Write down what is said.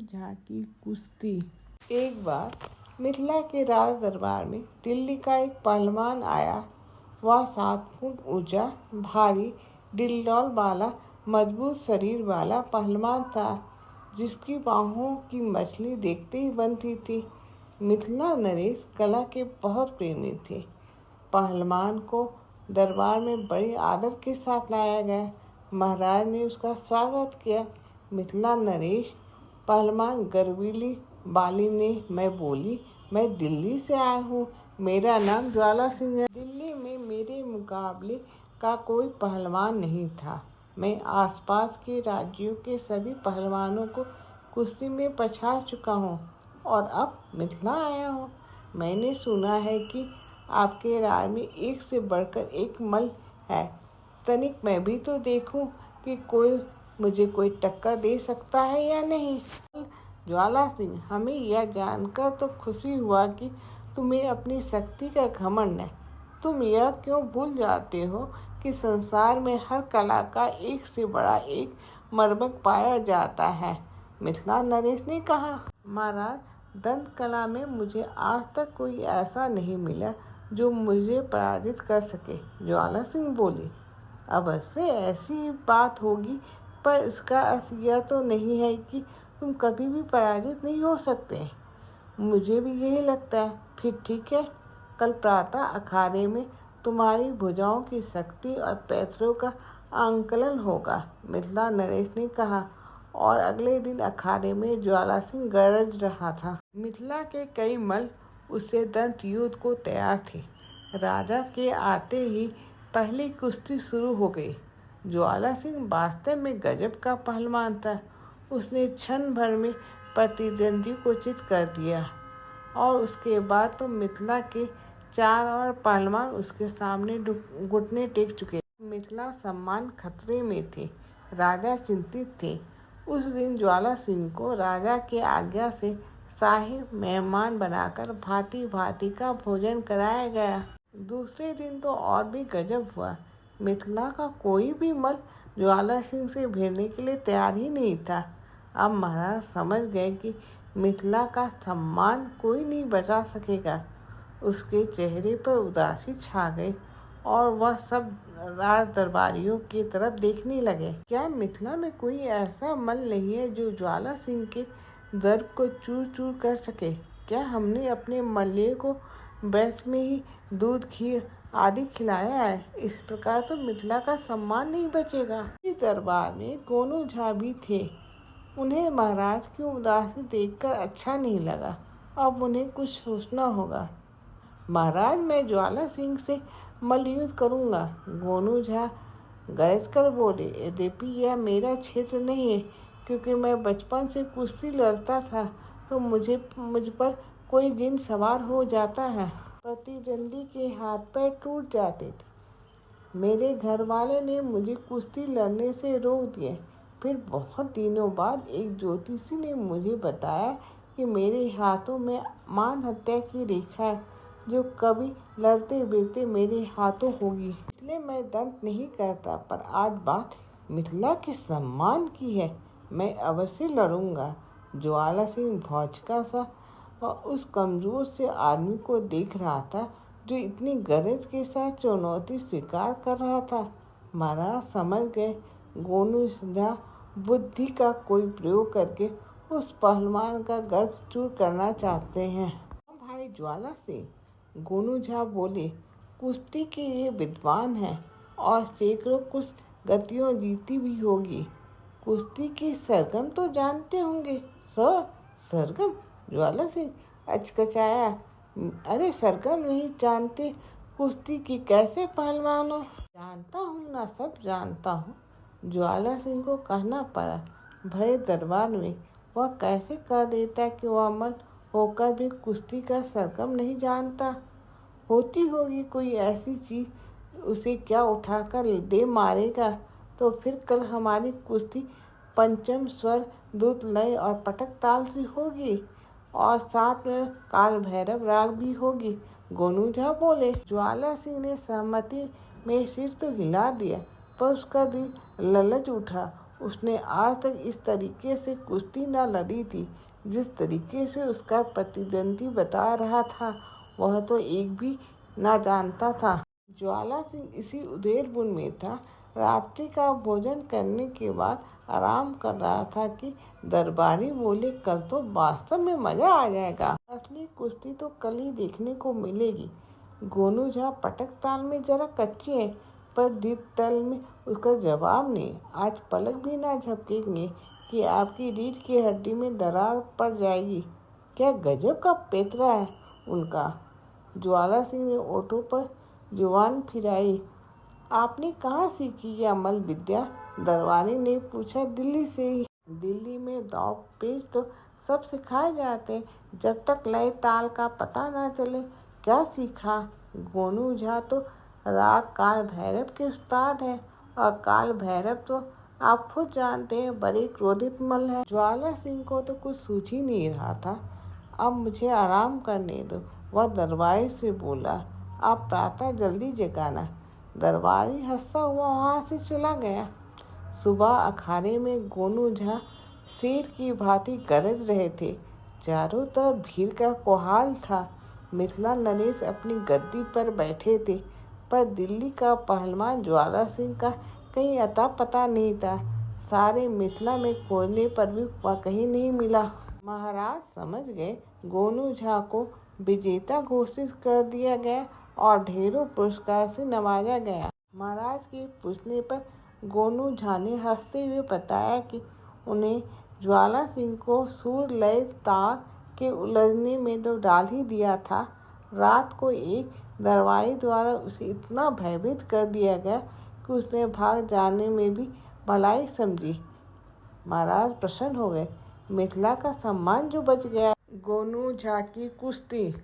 झा की कुश्ती। एक बार मिथिला के राज दरबार में दिल्ली का एक पहलवान आया। वह 7 फुट ऊंचा, भारी डिलडौल वाला, मजबूत शरीर वाला पहलवान था, जिसकी बाहों की मछली देखते ही बनती थी। मिथिला नरेश कला के बहुत प्रेमी थे। पहलवान को दरबार में बड़े आदर के साथ लाया गया। महाराज ने उसका स्वागत किया। मिथिला नरेश पहलवान गर्वीली बाली ने मैं बोली, मैं दिल्ली से आया हूँ, मेरा नाम ज्वाला सिंह है। दिल्ली में मेरे मुकाबले का कोई पहलवान नहीं था। मैं आसपास के राज्यों के सभी पहलवानों को कुश्ती में पछाड़ चुका हूँ और अब मिथिला आया हूँ। मैंने सुना है कि आपके राज्य में एक से बढ़कर एक मल्ल है। तनिक मैं भी तो देखूं कि मुझे कोई टक्कर दे सकता है या नहीं। ज्वाला सिंह, हमें यह जानकर तो खुशी हुआ कि तुम्हें अपनी शक्ति का घमंड है। तुम यह क्यों भूल जाते हो कि संसार में हर कला का एक से बड़ा एक मर्मज्ञ पाया जाता है। मिथिला नरेश ने कहा, महाराज, दंत कला में मुझे आज तक कोई ऐसा नहीं मिला जो मुझे पराजित कर सके। ज्वाला सिंह बोले, अवश्य ऐसी बात होगी, पर इसका अर्थ यह तो नहीं है कि तुम कभी भी पराजित नहीं हो सकते। मुझे भी यही लगता है। फिर ठीक है, कल प्रातः अखाड़े में तुम्हारी भुजाओं की शक्ति और पैरों का आंकलन होगा, मिथिला नरेश ने कहा। और अगले दिन अखाड़े में ज्वाला सिंह गरज रहा था। मिथिला के कई मल्ल उससे दंत युद्ध को तैयार थे। राजा के आते ही पहली कुश्ती शुरू हो गई। ज्वाला सिंह वास्तव में गजब का पहलवान था। उसने क्षण भर में प्रतिद्वंदी को चित कर दिया और उसके बाद तो मिथिला के 4 और पहलवान उसके सामने घुटने टेक चुके। मिथिला सम्मान खतरे में थे। राजा चिंतित थे। उस दिन ज्वाला सिंह को राजा की आज्ञा से शाही मेहमान बनाकर भांति भांति का भोजन कराया गया। दूसरे दिन तो और भी गजब हुआ। मिथिला का कोई भी मल्ल ज्वाला सिंह से भिड़ने के लिए तैयार ही नहीं था। अब महाराज समझ गए कि मिथिला का सम्मान कोई नहीं बचा सकेगा। उसके चेहरे पर उदासी छा गई और वह सब राज दरबारियों की तरफ देखने लगे। क्या मिथिला में कोई ऐसा मल्ल नहीं है जो ज्वाला सिंह के दर्प को चूर चूर कर सके? क्या हमने अपने मल्ले को बैठ में ही दूध घी आदि खिलाया है? इस प्रकार तो मिथिला का सम्मान नहीं बचेगा। इस दरबार में गोनू झा भी थे। उन्हें महाराज की उदासी देखकर अच्छा नहीं लगा। अब उन्हें कुछ सोचना होगा। महाराज, मैं ज्वाला सिंह से मल्लयुद्ध करूंगा, गोनू झा गरज कर बोले। यद्यपि यह मेरा क्षेत्र नहीं है, क्योंकि मैं बचपन से कुश्ती लड़ता था तो मुझ पर कोई जिन सवार हो जाता है, प्रतिद्वंदी के हाथ पैर टूट जाते थे। मेरे घर वाले ने मुझे कुश्ती लड़ने से रोक दिए। फिर बहुत दिनों बाद एक ज्योतिषी ने मुझे बताया कि मेरे हाथों में मान हत्या की रेखा है, जो कभी लड़ते भिड़ते मेरे हाथों होगी। इसलिए मैं दंत नहीं करता, पर आज बात मिथिला के सम्मान की है। मैं अवश्य लड़ूंगा। ज्वाला सिंह भौचका सा और उस कमजोर से आदमी को देख रहा था, जो इतनी गरज के साथ चुनौती स्वीकार कर रहा था। महाराज समझ गए, गोनू झा बुद्धि का कोई प्रयोग करके उस पहलवान का गर्भ चूर करना चाहते हैं। भाई ज्वाला सिंह, गोनू झा बोले, कुश्ती के ये विद्वान हैं और सैकड़ों कुछ गतियों जीती भी होगी। कुश्ती के सरगम तो जानते होंगे। सरगम? ज्वाला सिंह अचकचाया। अरे सरगम नहीं जानते, कुश्ती की कैसे पहलवान हो? जानता हूँ ना, सब जानता हूँ। ज्वाला सिंह को कहना पड़ा। भरे दरबार में वह कैसे कह देता कि वह मल्ल होकर भी कुश्ती का सरगम नहीं जानता? होती होगी कोई ऐसी चीज, उसे क्या उठाकर दे मारेगा। तो फिर कल हमारी कुश्ती पंचम स्वर, द्रुत लय और पटक ताल से होगी और साथ में काल भैरव राग भी होगी, गोनू झा बोले। ज्वाला सिंह ने सहमति में सिर तो हिला दिया, पर उसका दिल ललच उठा उसने आज तक इस तरीके से कुश्ती न लड़ी थी। जिस तरीके से उसका प्रतिद्वंदी बता रहा था वह तो एक भी ना जानता था। ज्वाला सिंह इसी उधेड़बुन में था। रात्रि का भोजन करने के बाद आराम कर रहा था कि दरबारी बोले, कल तो वास्तव में मजा आ जाएगा। असली कुश्ती तो कल ही देखने को मिलेगी। गोनू झा पटक ताल में जरा कच्चे हैं, पर दीद तल में उसका जवाब नहीं। आज पलक भी ना झपकेंगे कि आपकी रीढ़ की हड्डी में दरार पड़ जाएगी। क्या गजब का पेतरा है उनका। ज्वाला सिंह ने ओठों पर जुबान फिराई। आपने कहाँ सीखी यह अमल विद्या? दरबारी ने पूछा। दिल्ली से ही। दिल्ली में दांव पेच तो सब सिखाए जाते हैं, जब तक लय ताल का पता ना चले। क्या सीखा? गोनू झा तो राग काल भैरव के उस्ताद हैं, और काल भैरव तो आप खुद जानते हैं बड़े क्रोधित मल है। ज्वाला सिंह को तो कुछ सूझ ही नहीं रहा था। अब मुझे आराम करने दो, वह दरबारी से बोला। आप प्रातः जल्दी जगाना। दरबारी हंसता हुआ वहाँ से चला गया। सुबह अखाड़े में गोनू झा शेर की भांति गरज रहे थे। चारों तरफ भीड़ का कोहाल था। मिथिला नरेश अपनी गद्दी पर बैठे थे, पर दिल्ली का पहलवान ज्वाला सिंह का कहीं अता पता नहीं था। सारे मिथिला में खोजने पर भी वह कहीं नहीं मिला। महाराज समझ गए। गोनू झा को विजेता घोषित कर दिया गया और ढेरों पुरस्कार से नवाजा गया। महाराज के पूछने पर गोनू झा ने हंसते हुए बताया कि उन्हें ज्वाला सिंह को सुर लय ताल के उलझने में तो डाल ही दिया था। रात को एक दरबारी द्वारा उसे इतना भयभीत कर दिया गया कि उसने भाग जाने में भी भलाई समझी। महाराज प्रसन्न हो गए। मिथिला का सम्मान जो बच गया। गोनू झा की कुश्ती।